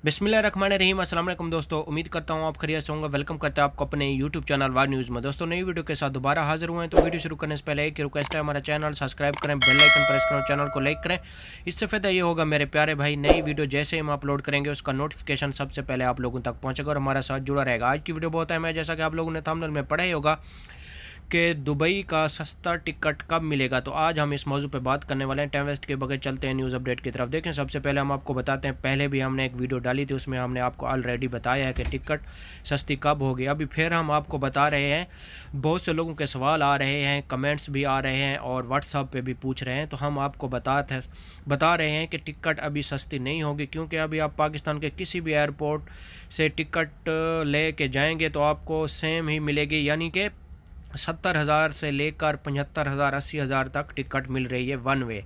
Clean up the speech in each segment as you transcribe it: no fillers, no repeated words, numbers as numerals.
बिस्मिल्लाह रहमान रहीम। अस्सलाम वालेकुम दोस्तों, उम्मीद करता हूँ आप खैरियत से होंगे। वेलकम करते हैं आपको अपने यूट्यूब चैनल वार न्यूज़ में। दोस्तों, नई वीडियो के साथ दोबारा हाजिर हुए हैं। तो वीडियो शुरू करने से पहले एक रिक्वेस्ट है, हमारा चैनल सब्सक्राइब करें, बेल आइकन प्रेस करें, चैनल को लाइक करें। इससे फ़ायदा ये होगा मेरे प्यारे भाई, नई वीडियो जैसे हम अपलोड करेंगे उसका नोटिफिकेशन सबसे पहले आप लोगों तक पहुँचेगा और हमारा साथ जुड़ा रहेगा। आज की वीडियो बहुत है, मैं जैसा कि आप लोगों ने थंबनेल में पढ़ा ही होगा कि दुबई का सस्ता टिकट कब मिलेगा। तो आज हम इस मौजू पे बात करने वाले हैं। टाइम वेस्ट के बगैर चलते हैं न्यूज़ अपडेट की तरफ। देखें, सबसे पहले हम आपको बताते हैं, पहले भी हमने एक वीडियो डाली थी, उसमें हमने आपको ऑलरेडी बताया है कि टिकट सस्ती कब होगी। अभी फिर हम आपको बता रहे हैं, बहुत से लोगों के सवाल आ रहे हैं, कमेंट्स भी आ रहे हैं और व्हाट्सअप पे भी पूछ रहे हैं। तो हम आपको बता रहे हैं कि टिकट अभी सस्ती नहीं होगी, क्योंकि अभी आप पाकिस्तान के किसी भी एयरपोर्ट से टिकट ले के जाएंगे तो आपको सेम ही मिलेगी, यानी कि 70,000 से लेकर 75,000 80,000 तक टिकट मिल रही है वन वे।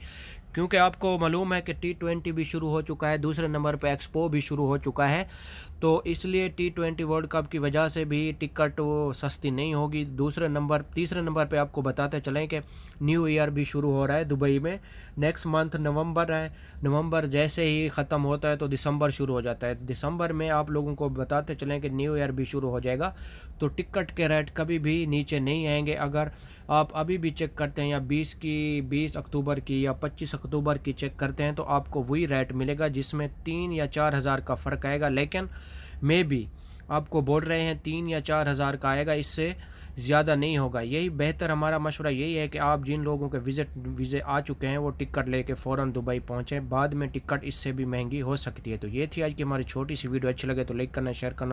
क्योंकि आपको मालूम है कि T20 भी शुरू हो चुका है, दूसरे नंबर पे एक्सपो भी शुरू हो चुका है, तो इसलिए T20 वर्ल्ड कप की वजह से भी टिकट वो सस्ती नहीं होगी। तीसरे नंबर पे आपको बताते चलें कि न्यू ईयर भी शुरू हो रहा है दुबई में। नेक्स्ट मंथ नवंबर है, नवंबर जैसे ही ख़त्म होता है तो दिसंबर शुरू हो जाता है। दिसंबर में आप लोगों को बताते चलें कि न्यू ईयर भी शुरू हो जाएगा, तो टिकट के रेट कभी भी नीचे नहीं आएंगे। अगर आप अभी भी चेक करते हैं या 20 अक्टूबर की या 25 अक्टूबर की चेक करते हैं तो आपको वही रेट मिलेगा, जिसमें 3 या 4 हज़ार का फ़र्क आएगा। लेकिन मे भी आपको बोल रहे हैं 3 या 4 हज़ार का आएगा, इससे ज़्यादा नहीं होगा। यही बेहतर, हमारा मशवरा यही है कि आप जिन लोगों के वीज़े आ चुके हैं वो टिकट लेके फ़ौरन दुबई पहुँचें, बाद में टिकट इससे भी महंगी हो सकती है। तो ये थी आज की हमारी छोटी सी वीडियो। अच्छी लगे तो लाइक करना, शेयर करना।